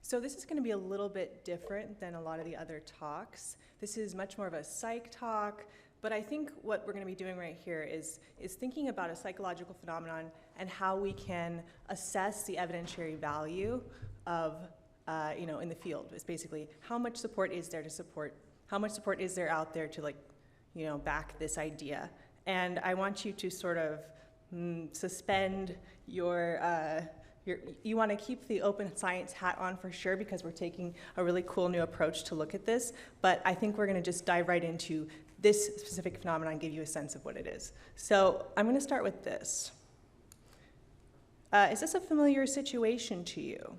So this is going to be a little bit different than a lot of the other talks. This is much more of a psych talk, but I think what we're going to be doing right here is thinking about a psychological phenomenon and how we can assess the evidentiary value of, in the field. It's basically how much support is there to support, how much support is there out there to back this idea. And I want you to sort of suspend you want to keep the open science hat on for sure, because we're taking a really cool new approach to look at this. But I think we're going to just dive right into this specific phenomenon and give you a sense of what it is. So I'm going to start with this. Is this a familiar situation to you?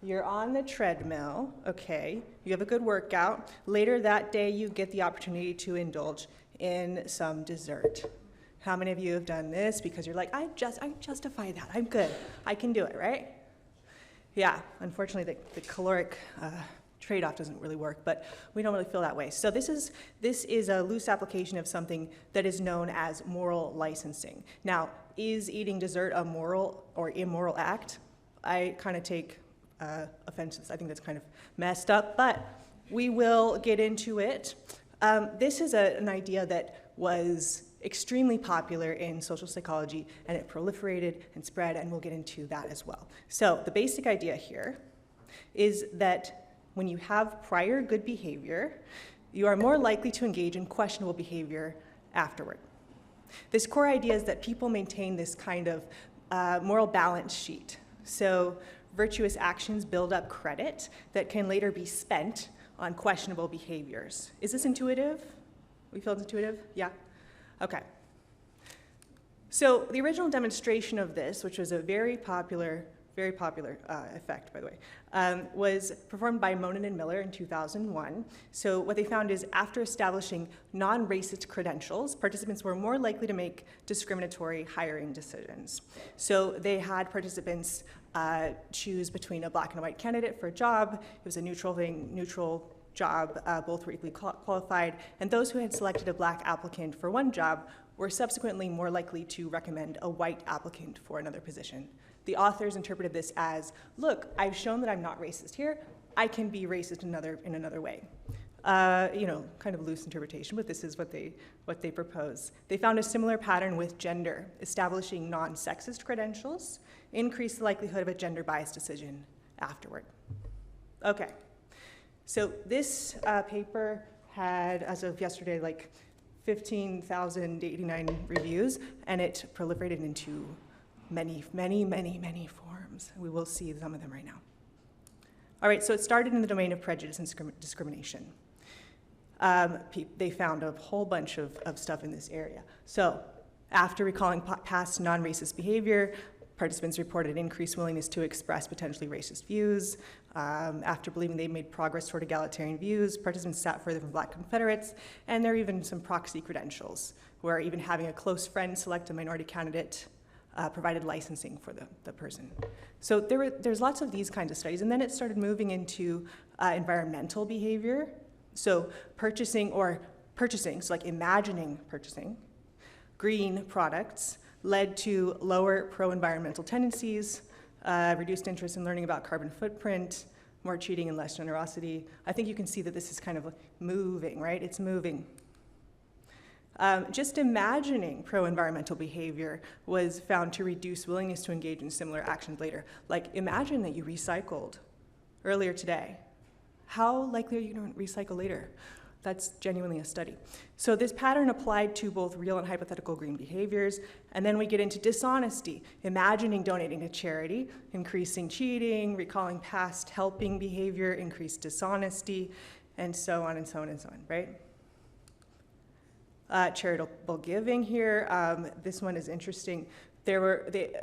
You're on the treadmill, okay, you have a good workout. Later that day, you get the opportunity to indulge in some dessert. How many of you have done this because you're like, I justify that, I'm good, I can do it, right? Yeah, unfortunately the caloric trade-off doesn't really work, but we don't really feel that way. So this is a loose application of something that is known as moral licensing. Now, is eating dessert a moral or immoral act? I kind of take offense to this. I think that's kind of messed up, but we will get into it. This is an idea that was extremely popular in social psychology, and it proliferated and spread, and we'll get into that as well. So the basic idea here is that when you have prior good behavior, you are more likely to engage in questionable behavior afterward. This core idea is that people maintain this kind of moral balance sheet. So virtuous actions build up credit that can later be spent on questionable behaviors. Is this intuitive? We feel it's intuitive? Yeah? Okay. So the original demonstration of this, which was a very popular effect, by the way, was performed by Monin and Miller in 2001. So what they found is after establishing non-racist credentials, participants were more likely to make discriminatory hiring decisions. So they had participants choose between a black and a white candidate for a job. It was a neutral job, both were equally qualified, and those who had selected a black applicant for one job were subsequently more likely to recommend a white applicant for another position. The authors interpreted this as, look, I've shown that I'm not racist here, I can be racist in another way. Kind of loose interpretation, but this is what they propose. They found a similar pattern with gender. Establishing non-sexist credentials increased the likelihood of a gender-biased decision afterward. Okay. So this paper had, as of yesterday, like 15,089 reviews, and it proliferated into many forms. We will see some of them right now. All right, so it started in the domain of prejudice and discrimination. They found a whole bunch of stuff in this area. So after recalling past non-racist behavior, participants reported increased willingness to express potentially racist views. After believing they made progress toward egalitarian views, participants sat further from black Confederates, and there are even some proxy credentials, where even having a close friend select a minority candidate provided licensing for the person. So there's lots of these kinds of studies, and then it started moving into environmental behavior. So purchasing, so like imagining purchasing green products led to lower pro-environmental tendencies, reduced interest in learning about carbon footprint, more cheating and less generosity. I think you can see that this is kind of moving, right? It's moving. Just imagining pro-environmental behavior was found to reduce willingness to engage in similar actions later. Like, imagine that you recycled earlier today. How likely are you going to recycle later? That's genuinely a study. So this pattern applied to both real and hypothetical green behaviors, and then we get into dishonesty, imagining donating to charity, increasing cheating, recalling past helping behavior, increased dishonesty, and so on and so on and so on, right? Charitable giving here, this one is interesting.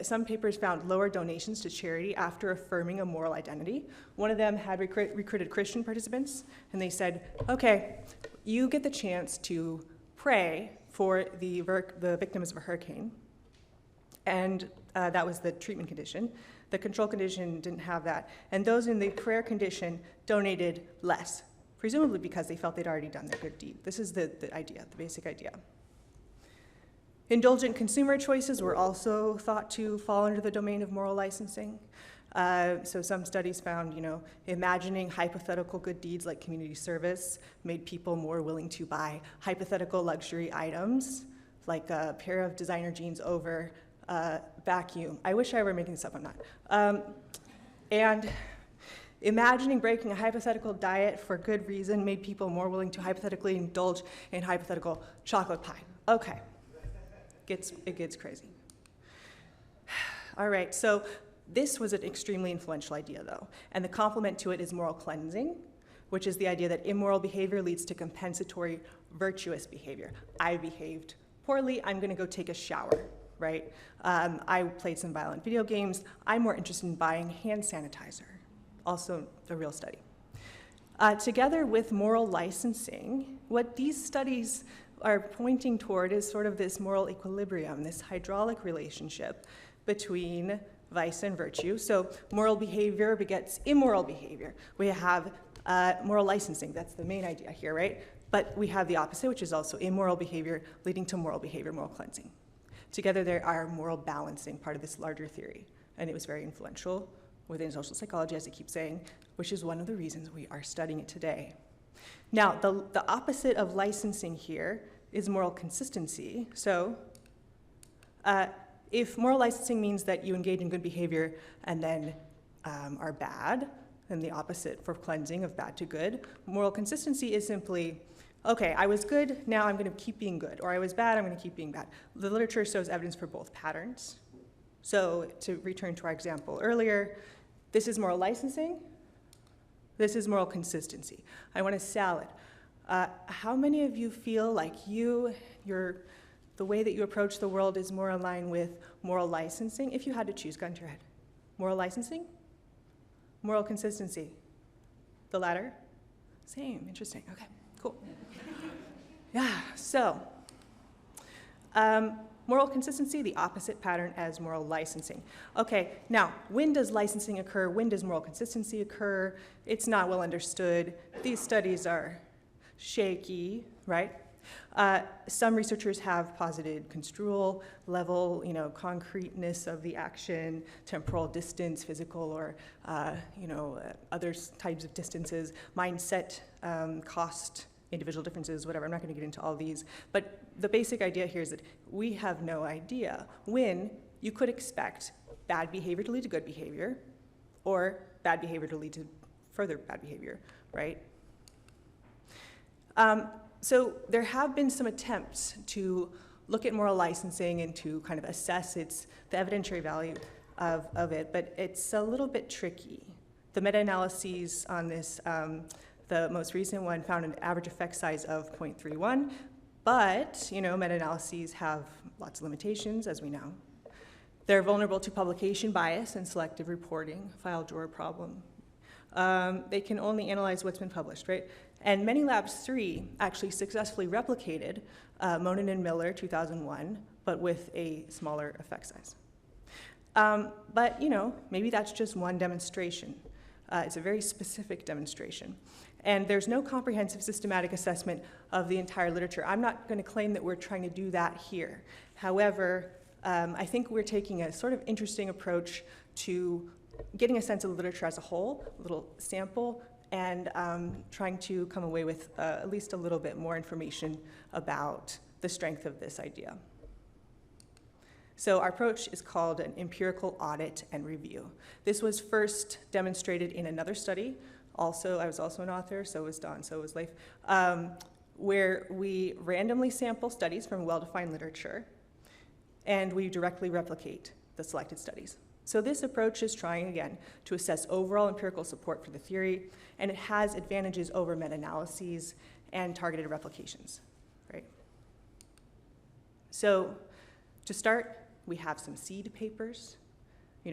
Some papers found lower donations to charity after affirming a moral identity. One of them had recruited Christian participants, and they said, okay, you get the chance to pray for the victims of a hurricane, and that was the treatment condition. The control condition didn't have that, and those in the prayer condition donated less, presumably because they felt they'd already done their good deed. This is the idea, the basic idea. Indulgent consumer choices were also thought to fall under the domain of moral licensing. So some studies found, imagining hypothetical good deeds like community service made people more willing to buy hypothetical luxury items, like a pair of designer jeans over a vacuum. I wish I were making this up, I'm not. And imagining breaking a hypothetical diet for good reason made people more willing to hypothetically indulge in hypothetical chocolate pie. Okay, it gets crazy. All right, so this was an extremely influential idea, though, and the complement to it is moral cleansing, which is the idea that immoral behavior leads to compensatory virtuous behavior. I behaved poorly, I'm gonna go take a shower, right? I played some violent video games, I'm more interested in buying hand sanitizer, also a real study. Together with moral licensing, what these studies are pointing toward is sort of this moral equilibrium, this hydraulic relationship between vice and virtue. So moral behavior begets immoral behavior. We have moral licensing, that's the main idea here, right? But we have the opposite, which is also immoral behavior leading to moral behavior, moral cleansing. Together they are moral balancing, part of this larger theory. And it was very influential within social psychology, as I keep saying, which is one of the reasons we are studying it today. Now, the opposite of licensing here is moral consistency. So if moral licensing means that you engage in good behavior and then are bad, then the opposite for cleansing of bad to good, moral consistency is simply, okay, I was good, now I'm going to keep being good, or I was bad, I'm going to keep being bad. The literature shows evidence for both patterns. So to return to our example earlier, this is moral licensing, this is moral consistency. I want a salad. How many of you feel like the way that you approach the world is more in line with moral licensing? If you had to choose, gun to your head. Moral licensing? Moral consistency? The latter? Same, interesting, okay, cool. Yeah, so, moral consistency, the opposite pattern as moral licensing. Okay, now, when does licensing occur? When does moral consistency occur? It's not well understood. These studies are shaky, right? Some researchers have posited construal level, concreteness of the action, temporal distance, physical or, other types of distances, mindset, cost, individual differences, whatever. I'm not going to get into all these. But the basic idea here is that we have no idea when you could expect bad behavior to lead to good behavior or bad behavior to lead to further bad behavior, right? So there have been some attempts to look at moral licensing and to kind of assess the evidentiary value of it, but it's a little bit tricky. The meta-analyses on this, the most recent one found an average effect size of 0.31, but meta-analyses have lots of limitations, as we know. They're vulnerable to publication bias and selective reporting, file drawer problem. They can only analyze what's been published, right? And Many Labs 3 actually successfully replicated Monin and Miller 2001, but with a smaller effect size. But maybe that's just one demonstration. It's a very specific demonstration. And there's no comprehensive systematic assessment of the entire literature. I'm not going to claim that we're trying to do that here. However, I think we're taking a sort of interesting approach to getting a sense of the literature as a whole, a little sample, and trying to come away with at least a little bit more information about the strength of this idea. So our approach is called an empirical audit and review. This was first demonstrated in another study. I was also an author, so was Don, so was Leif, where we randomly sample studies from well-defined literature, and we directly replicate the selected studies. So this approach is trying, again, to assess overall empirical support for the theory, and it has advantages over meta-analyses and targeted replications, right? So to start, we have some seed papers.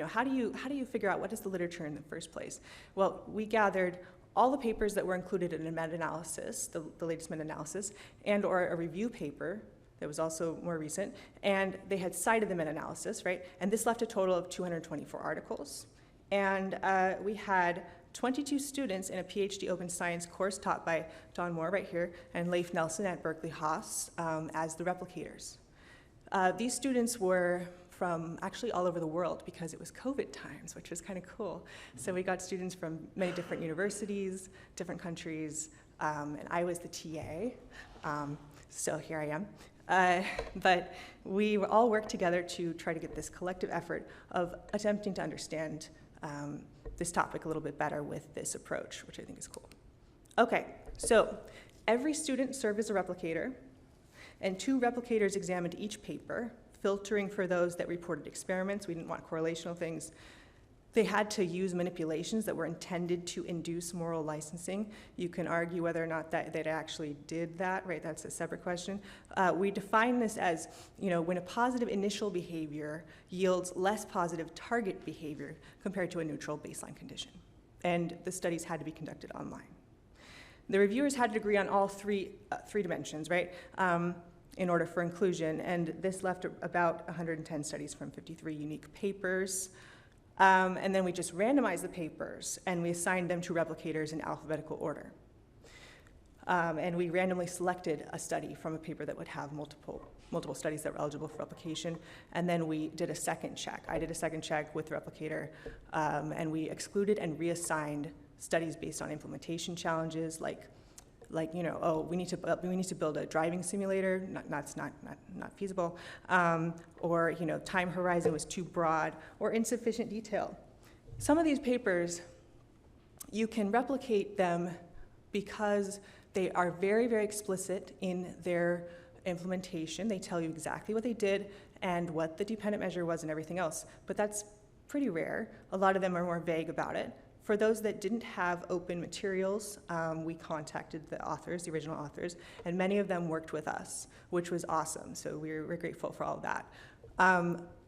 How do you figure out what is the literature in the first place? Well, we gathered all the papers that were included in a meta-analysis, the latest meta-analysis, and or a review paper that was also more recent, and they had cited the meta-analysis, right? And this left a total of 224 articles. And we had 22 students in a PhD open science course taught by Don Moore right here and Leif Nelson at Berkeley Haas as the replicators. These students were from actually all over the world because it was COVID times, which was kind of cool. So we got students from many different universities, different countries, and I was the TA, so here I am. But we all worked together to try to get this collective effort of attempting to understand this topic a little bit better with this approach, which I think is cool. Okay, so every student served as a replicator, and 2 replicators examined each paper, filtering for those that reported experiments. We didn't want correlational things. They had to use manipulations that were intended to induce moral licensing. You can argue whether or not that they actually did that, right? That's a separate question. We define this as, when a positive initial behavior yields less positive target behavior compared to a neutral baseline condition. And the studies had to be conducted online. The reviewers had to agree on all three dimensions, right? In order for inclusion, and this left about 110 studies from 53 unique papers. And then we just randomized the papers, and we assigned them to replicators in alphabetical order. And we randomly selected a study from a paper that would have multiple studies that were eligible for replication, and then we did a second check. I did a second check with the replicator, and we excluded and reassigned studies based on implementation challenges, like we need to build a driving simulator. That's not feasible. Or time horizon was too broad or insufficient detail. Some of these papers, you can replicate them because they are very, very explicit in their implementation. They tell you exactly what they did and what the dependent measure was and everything else. But that's pretty rare. A lot of them are more vague about it. For those that didn't have open materials, we contacted the authors, the original authors, and many of them worked with us, which was awesome. So we're grateful for all of that.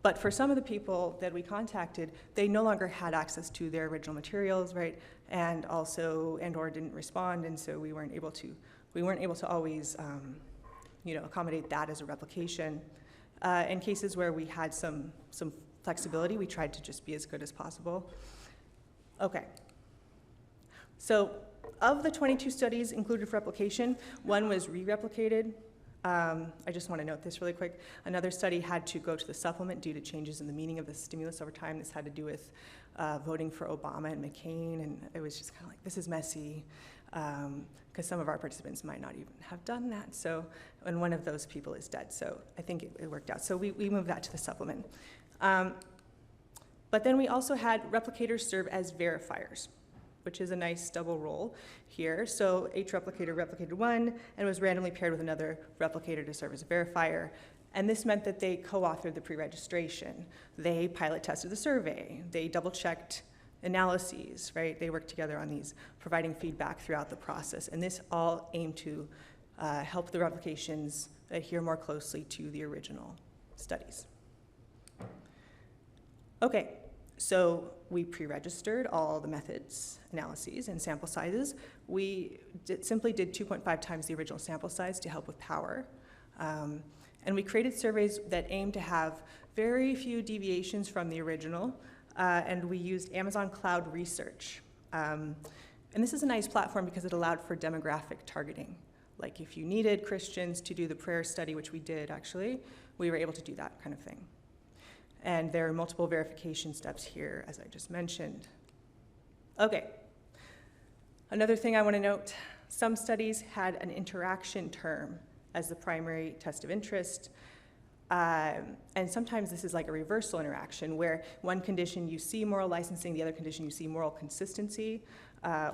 But for some of the people that we contacted, they no longer had access to their original materials, right? And or didn't respond, and so we weren't able to always, accommodate that as a replication. In cases where we had some flexibility, we tried to just be as good as possible. Okay, so of the 22 studies included for replication, 1 was re-replicated. I just want to note this really quick. Another study had to go to the supplement due to changes in the meaning of the stimulus over time. This had to do with voting for Obama and McCain, and it was just kind of like, this is messy, because some of our participants might not even have done that. So, and one of those people is dead, so I think it worked out. So we moved that to the supplement. But then we also had replicators serve as verifiers, which is a nice double role here. So each replicator replicated 1 and was randomly paired with another replicator to serve as a verifier. And this meant that they co-authored the pre-registration. They pilot tested the survey. They double-checked analyses, right? They worked together on these, providing feedback throughout the process. And this all aimed to help the replications adhere more closely to the original studies. Okay. So we pre-registered all the methods, analyses, and sample sizes. We simply did 2.5 times the original sample size to help with power. And we created surveys that aimed to have very few deviations from the original, and we used Amazon Cloud Research. And this is a nice platform because it allowed for demographic targeting. Like if you needed Christians to do the prayer study, which we did actually, we were able to do that kind of thing. And there are multiple verification steps here, as I just mentioned. Okay. Another thing I want to note, some studies had an interaction term as the primary test of interest. And sometimes this is like a reversal interaction, where one condition you see moral licensing, the other condition you see moral consistency,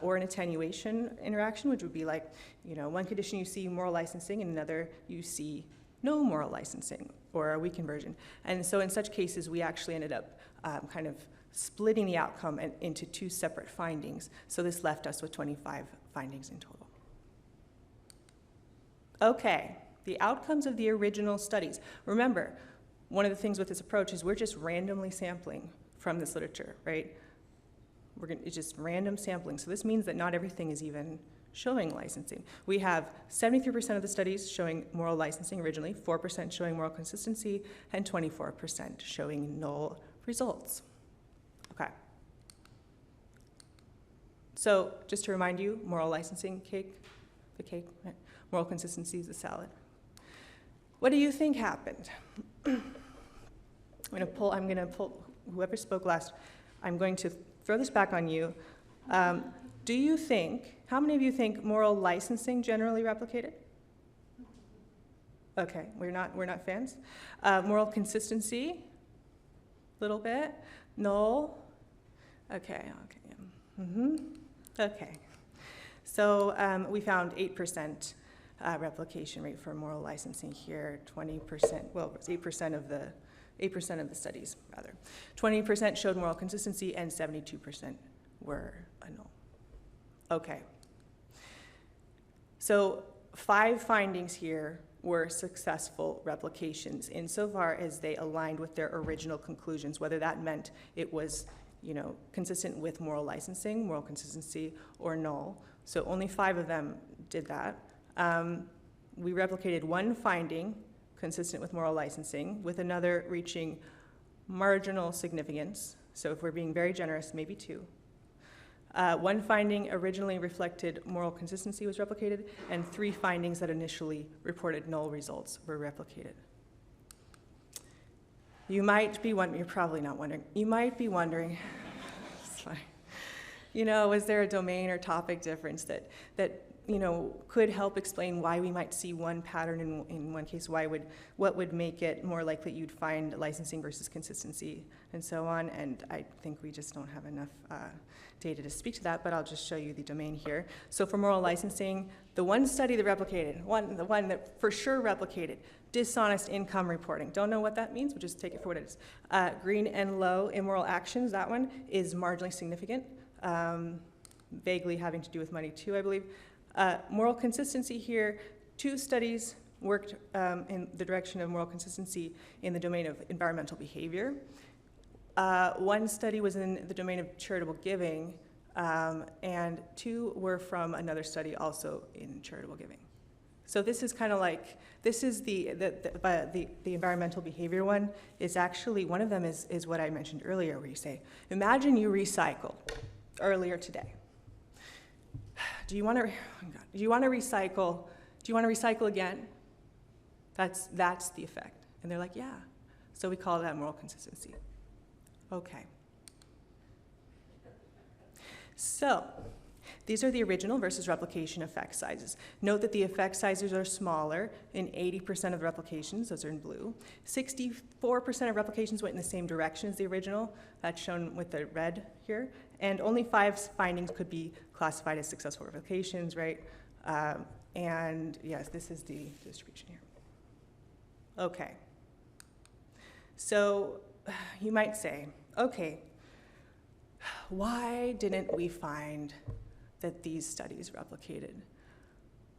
or an attenuation interaction, which would be like, one condition you see moral licensing, and another you see no moral licensing, or a weak conversion. And so in such cases, we actually ended up kind of splitting the outcome into 2 separate findings. So this left us with 25 findings in total. Okay, the outcomes of the original studies. Remember, one of the things with this approach is we're just randomly sampling from this literature, right? It's just random sampling. So this means that not everything is even showing licensing. We have 73% of the studies showing moral licensing originally, 4% showing moral consistency, and 24% showing null results. Okay. So just to remind you, moral licensing cake, the cake, right? Moral consistency is the salad. What do you think happened? I'm going to pull whoever spoke last. I'm going to throw this back on you. Do you think, how many of you think moral licensing generally replicated? Okay, we're not fans. Moral consistency, a little bit. No. Okay. Okay. So we found 8% replication rate for moral licensing here. 20%. Well, it was 8% of the studies rather. 20% showed moral consistency, and 72% were a no. Okay. So 5 findings here were successful replications insofar as they aligned with their original conclusions, whether that meant it was, consistent with moral licensing, moral consistency, or null. So only 5 of them did that. We replicated 1 finding consistent with moral licensing, with another reaching marginal significance. So if we're being very generous, maybe 2. 1 finding originally reflected moral consistency was replicated, and 3 findings that initially reported null results were replicated. You might be wondering, you're probably not wondering, you might be wondering, it's fine. Was there a domain or topic difference that could help explain why we might see one pattern in one case? What would make it more likely you'd find licensing versus consistency and so on? And I think we just don't have enough data to speak to that, but I'll just show you the domain here. So for moral licensing, the one study that replicated, the one that for sure replicated, dishonest income reporting. Don't know what that means, we'll just take it for what it is. Green and low immoral actions, that one is marginally significant, vaguely having to do with money too, I believe. Moral consistency here, 2 studies worked in the direction of moral consistency in the domain of environmental behavior. 1 study was in the domain of charitable giving, and 2 were from another study also in charitable giving. So this is kind of like, this is the environmental behavior one is actually, one of them is what I mentioned earlier, where you say, imagine you recycle earlier today. Do you want to recycle again? That's the effect. And they're like, yeah. So we call that moral consistency. Okay. So these are the original versus replication effect sizes. Note that the effect sizes are smaller in 80% of the replications, those are in blue. 64% of replications went in the same direction as the original, that's shown with the red here. And only 5 findings could be classified as successful replications, right? And yes, this is the distribution here. Okay. So you might say, okay, why didn't we find that these studies replicated?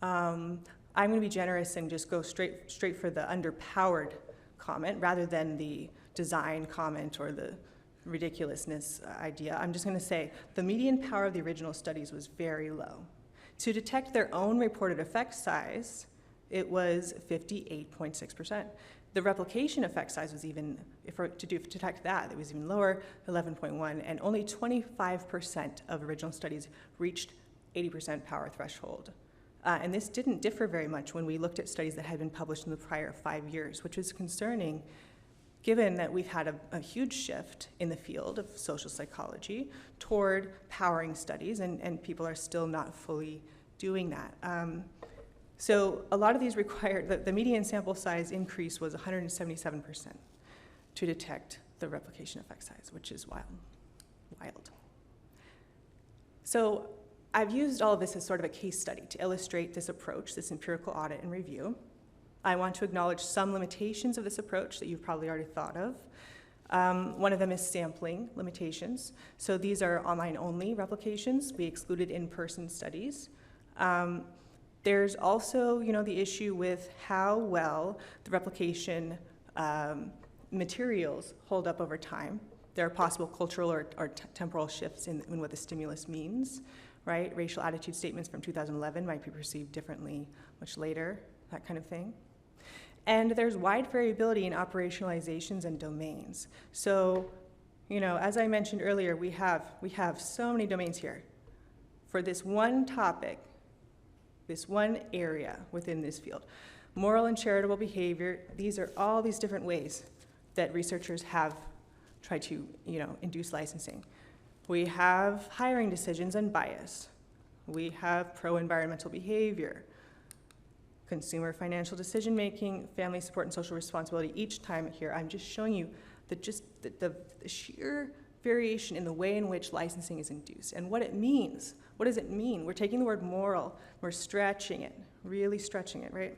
I'm going to be generous and just go straight for the underpowered comment rather than the design comment or the ridiculousness idea. I'm just going to say the median power of the original studies was very low. To detect their own reported effect size, it was 58.6%. The replication effect size was even, to detect that, it was even lower, 11.1, and only 25% of original studies reached 80% power threshold. And this didn't differ very much when we looked at studies that had been published in the prior 5 years, which is concerning given that we've had a huge shift in the field of social psychology toward powering studies, and people are still not fully doing that. So a lot of these required, the median sample size increase was 177% to detect the replication effect size, which is wild. So I've used all of this as sort of a case study to illustrate this approach, this empirical audit and review. I want to acknowledge some limitations of this approach that you've probably already thought of. One of them is sampling limitations. So these are online-only replications. We excluded in-person studies. There's also, the issue with how well the replication materials hold up over time. There are possible cultural or temporal shifts in what the stimulus means, right? Racial attitude statements from 2011 might be perceived differently much later, that kind of thing. And there's wide variability in operationalizations and domains. So, as I mentioned earlier, we have so many domains here. For this one topic, this one area within this field, Moral and charitable behavior, these are all these different ways that researchers have tried to, induce licensing. We have hiring decisions and bias. We have pro-environmental behavior, consumer financial decision-making, family support and social responsibility. Each time here, I'm just showing you the sheer variation in the way in which licensing is induced and what it means. What does it mean? We're taking the word moral, we're stretching it, really stretching it, right?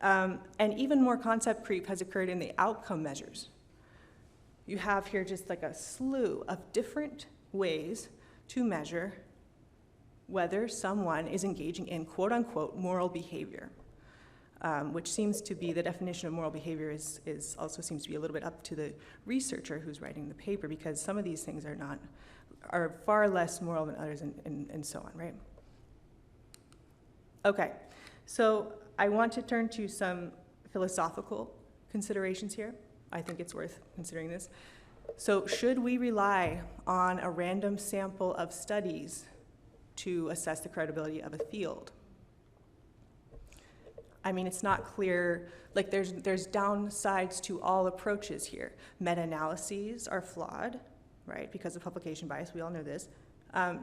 And even more concept creep has occurred in the outcome measures. You have here just like a slew of different ways to measure whether someone is engaging in quote unquote moral behavior, which seems to be the definition of moral behavior is also seems to be a little bit up to the researcher who's writing the paper, because some of these things are far less moral than others and so on, right? Okay, so I want to turn to some philosophical considerations here. I think it's worth considering this. So should we rely on a random sample of studies to assess the credibility of a field? I mean, it's not clear, like there's downsides to all approaches here. Meta-analyses are flawed, right, because of publication bias, we all know this.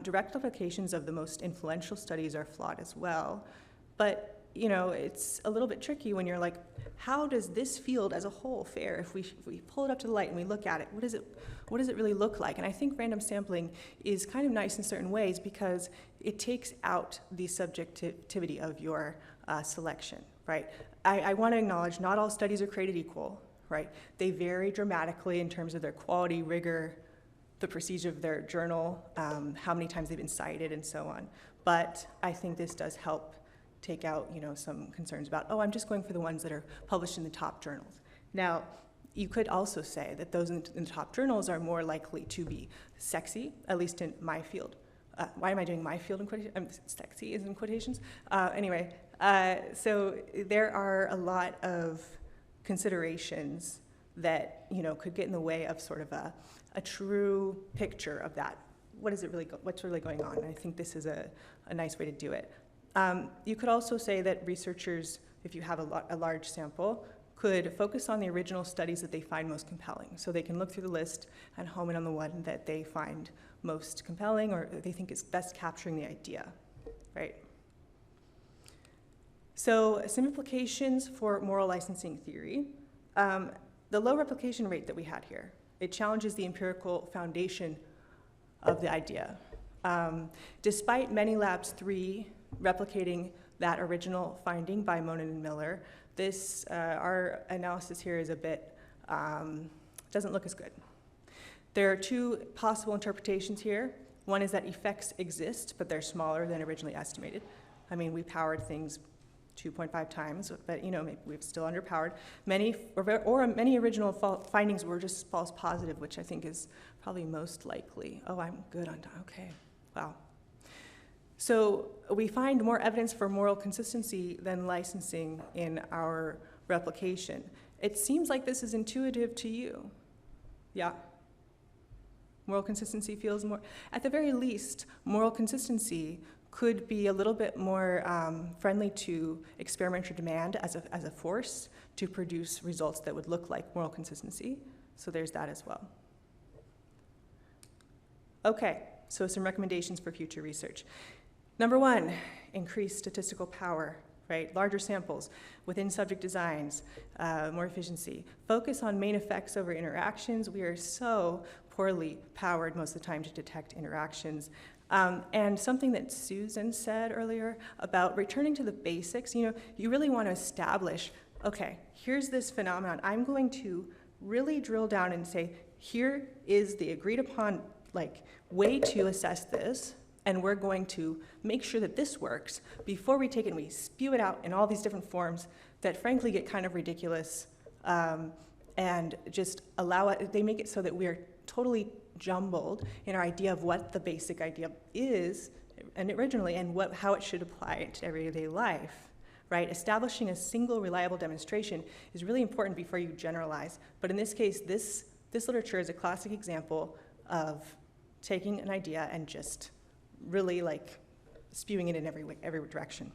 Direct applications of the most influential studies are flawed as well. But it's a little bit tricky when you're like, how does this field as a whole fare? If we pull it up to the light and we look at it, what does it really look like? And I think random sampling is kind of nice in certain ways because it takes out the subjectivity of your selection, right? I want to acknowledge not all studies are created equal, right? They vary dramatically in terms of their quality, rigor, the prestige of their journal, how many times they've been cited, and so on. But I think this does help take out, some concerns about, oh, I'm just going for the ones that are published in the top journals. Now, you could also say that those in the top journals are more likely to be sexy, at least in my field. Why am I doing my field in quotations? Sexy is in quotations. Anyway, so there are a lot of considerations that, could get in the way of sort of a true picture of that. What's really going on? And I think this is a nice way to do it. You could also say that researchers, if you have a large sample, could focus on the original studies that they find most compelling. So they can look through the list and home in on the one that they find most compelling or they think is best capturing the idea, right? So some implications for moral licensing theory. The low replication rate that we had here, it challenges the empirical foundation of the idea. Despite many labs 3 replicating that original finding by Monin and Miller, our analysis here is a bit, doesn't look as good. There are 2 possible interpretations here. One is that effects exist, but they're smaller than originally estimated. I mean, we powered things 2.5 times, but maybe we've still underpowered. Many original findings were just false positive, which I think is probably most likely. Oh, I'm good on time, okay, wow. So we find more evidence for moral consistency than licensing in our replication. It seems like this is intuitive to you. Yeah? Moral consistency feels more, at the very least, moral consistency could be a little bit more friendly to experimenter demand as a force to produce results that would look like moral consistency. So there's that as well. Okay, so some recommendations for future research. Number 1, increase statistical power, right? Larger samples within subject designs, more efficiency. Focus on main effects over interactions. We are so poorly powered most of the time to detect interactions. And something that Susan said earlier about returning to the basics, you really want to establish, okay, here's this phenomenon. I'm going to really drill down and say, here is the agreed upon way to assess this, and we're going to make sure that this works before we take it and we spew it out in all these different forms that frankly get kind of ridiculous and just allow it, they make it so that we are totally jumbled in our idea of what the basic idea is and originally and how it should apply to everyday life, right? Establishing a single reliable demonstration is really important before you generalize. But in this case, this literature is a classic example of taking an idea and just really spewing it in every direction.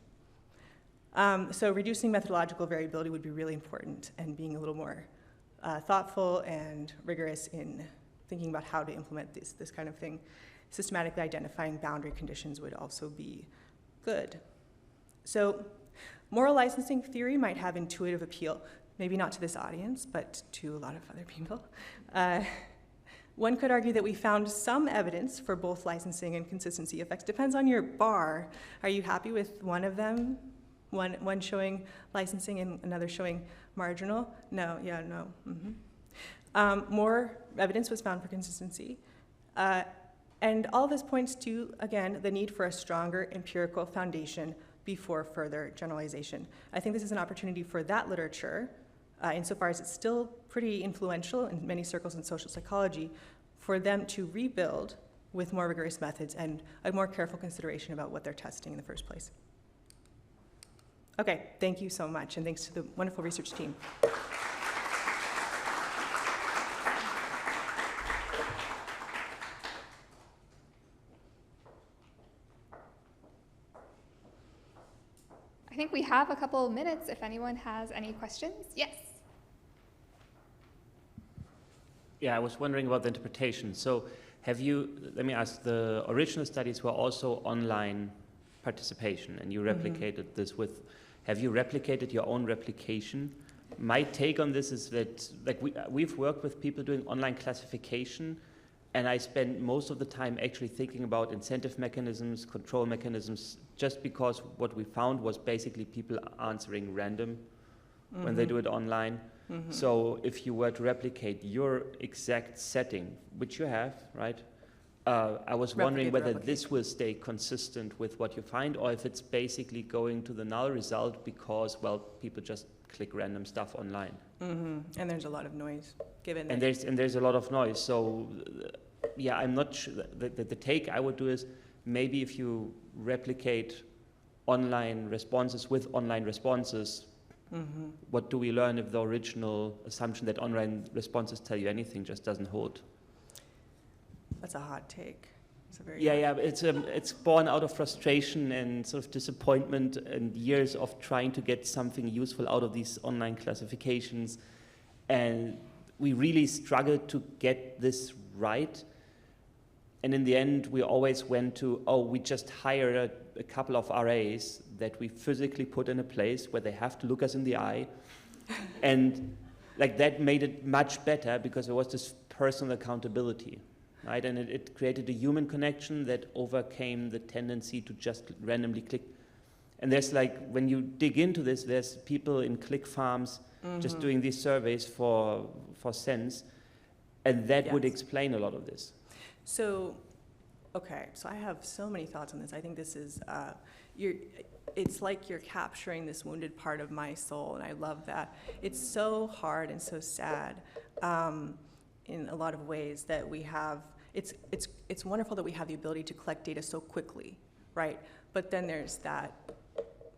So reducing methodological variability would be really important, and being a little more thoughtful and rigorous in thinking about how to implement this kind of thing. Systematically identifying boundary conditions would also be good. So moral licensing theory might have intuitive appeal, maybe not to this audience, but to a lot of other people. One could argue that we found some evidence for both licensing and consistency effects. Depends on your bar. Are you happy with one of them? One showing licensing and another showing marginal? No, yeah, no. More evidence was found for consistency. And all of this points to, again, the need for a stronger empirical foundation before further generalization. I think this is an opportunity for that literature, insofar as it's still pretty influential in many circles in social psychology, for them to rebuild with more rigorous methods and a more careful consideration about what they're testing in the first place. Okay, thank you so much, and thanks to the wonderful research team. I think we have a couple of minutes if anyone has any questions. Yes? Yeah, I was wondering about the interpretation. So have you, let me ask, the original studies were also online participation, and you replicated this with, have you replicated your own replication? My take on this is that, like, we've worked with people doing online classification, and I spend most of the time actually thinking about incentive mechanisms, control mechanisms, just because what we found was basically people answering random when they do it online. So if you were to replicate your exact setting, which you have, right? I was wondering whether this will stay consistent with what you find, or if it's basically going to the null result because, well, people just click random stuff online. And there's a lot of noise given. And there's a lot of noise. So, yeah, I'm not sure. The take I would do is maybe if you replicate online responses with online responses, what do we learn if the original assumption that online responses tell you anything just doesn't hold? That's a hot take. It's a very it's born out of frustration and sort of disappointment and years of trying to get something useful out of these online classifications, and we really struggled to get this right. And in the end, we always went to, we just hire a couple of RAs that we physically put in a place where they have to look us in the eye. And like that made it much better because there was this personal accountability, right? And it created a human connection that overcame the tendency to just randomly click. And there's like, when you dig into this, there's people in click farms just doing these surveys for cents. And that would explain a lot of this. So, okay, so I have so many thoughts on this. I think this is, it's like you're capturing this wounded part of my soul, and I love that. It's so hard and so sad in a lot of ways that we have, it's wonderful that we have the ability to collect data so quickly, right? But then there's that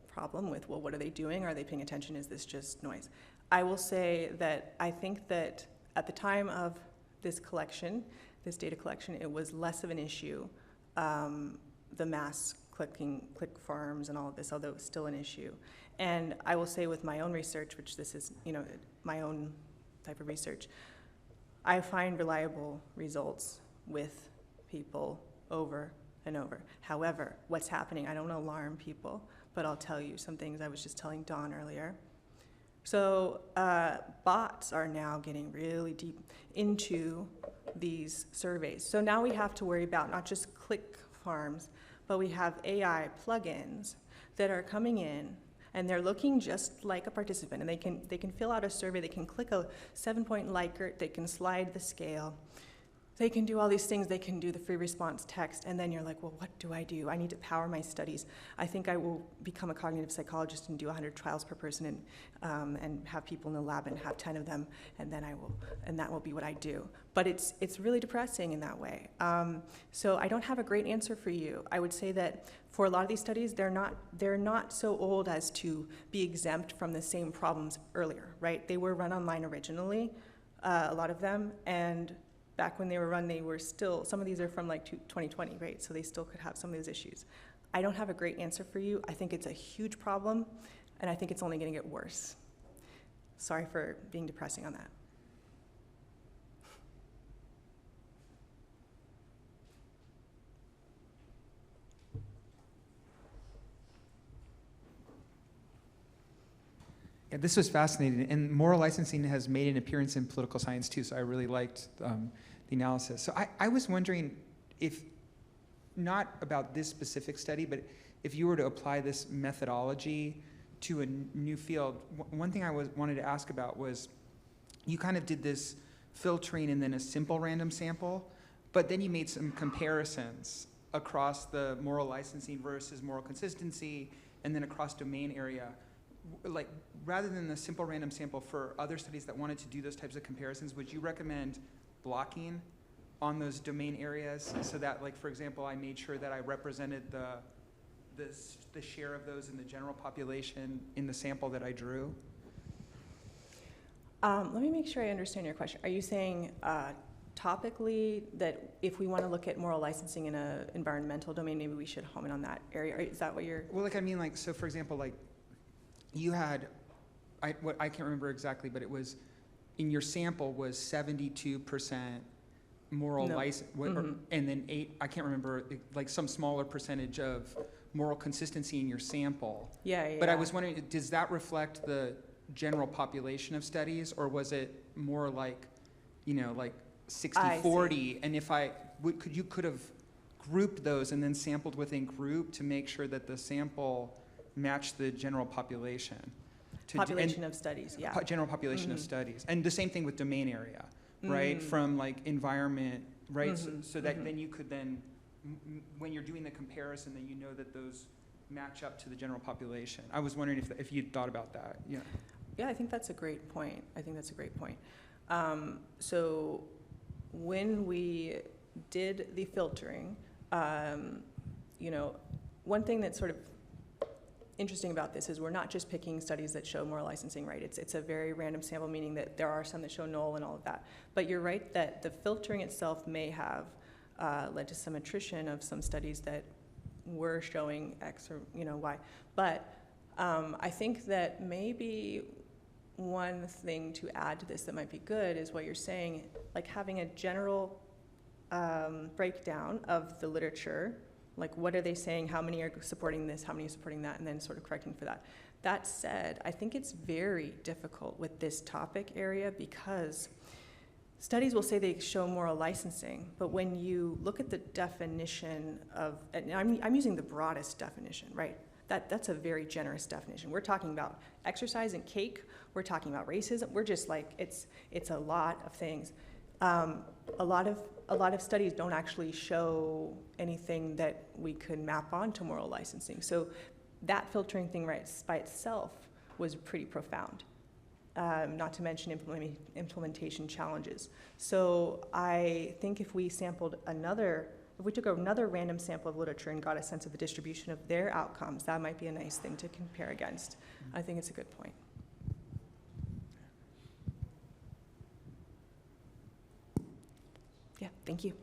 problem with, well, what are they doing? Are they paying attention? Is this just noise? I will say that I think that at the time of this collection, this data collection, it was less of an issue, the mass click farms and all of this, although it was still an issue. And I will say with my own research, which this is, my own type of research, I find reliable results with people over and over. However, what's happening, I don't alarm people, but I'll tell you some things I was just telling Dawn earlier. So bots are now getting really deep into these surveys. So now we have to worry about not just click farms, but we have AI plugins that are coming in, and they're looking just like a participant, and they can fill out a survey, they can click a 7-point Likert, they can slide the scale, they can do all these things, they can do the free response text, and then you're like, well, what do? I need to power my studies. I think I will become a cognitive psychologist and do 100 trials per person and have people in the lab and have 10 of them, and then that will be what I do. But it's really depressing in that way. So I don't have a great answer for you. I would say that for a lot of these studies, they're not so old as to be exempt from the same problems earlier, right? They were run online originally, a lot of them, and back when they were run, they were still, some of these are from like 2020, right? So they still could have some of those issues. I don't have a great answer for you. I think it's a huge problem. And I think it's only going to get worse. Sorry for being depressing on that. Yeah, this was fascinating, and moral licensing has made an appearance in political science too, so I really liked the analysis. So I was wondering if, not about this specific study, but if you were to apply this methodology to a new field, one thing I wanted to ask about was, you kind of did this filtering and then a simple random sample, but then you made some comparisons across the moral licensing versus moral consistency, and then across domain area. Like, rather than the simple random sample, for other studies that wanted to do those types of comparisons, would you recommend blocking on those domain areas so that, like, for example, I made sure that I represented the share of those in the general population in the sample that I drew? Let me make sure I understand your question. Are you saying topically that if we want to look at moral licensing in an environmental domain, maybe we should home in on that area? Is that what you're... Well, like, I mean, like, so for example, like, you had, I can't remember exactly, but it was, in your sample was 72% moral license, and then I can't remember, like some smaller percentage of moral consistency in your sample. Yeah. But I was wondering, does that reflect the general population of studies, or was it more like, you know, like 60-40? And if you could have grouped those and then sampled within group to make sure that the sample match the general population. Population of studies, yeah. General population of studies. And the same thing with domain area, right? From like environment, right? So that then you could then, when you're doing the comparison, then you know that those match up to the general population. I was wondering if you'd thought about that. Yeah. Yeah, I think that's a great point. So when we did the filtering, you know, one thing that's sort of interesting about this is we're not just picking studies that show moral licensing, right? It's a very random sample, meaning that there are some that show null and all of that. But you're right that the filtering itself may have led to some attrition of some studies that were showing X or, you know, Y. But I think that maybe one thing to add to this that might be good is what you're saying, like having a general breakdown of the literature. Like, what are they saying? How many are supporting this? How many are supporting that? And then sort of correcting for that. That said, I think it's very difficult with this topic area because studies will say they show moral licensing, but when you look at the definition of, and I'm using the broadest definition, right? That's a very generous definition. We're talking about exercise and cake. We're talking about racism. We're just like, it's a lot of things. A lot of studies don't actually show anything that we could map onto moral licensing. So that filtering thing right by itself was pretty profound, not to mention implementation challenges. So I think if we took another random sample of literature and got a sense of the distribution of their outcomes, that might be a nice thing to compare against. I think it's a good point. Yeah, thank you.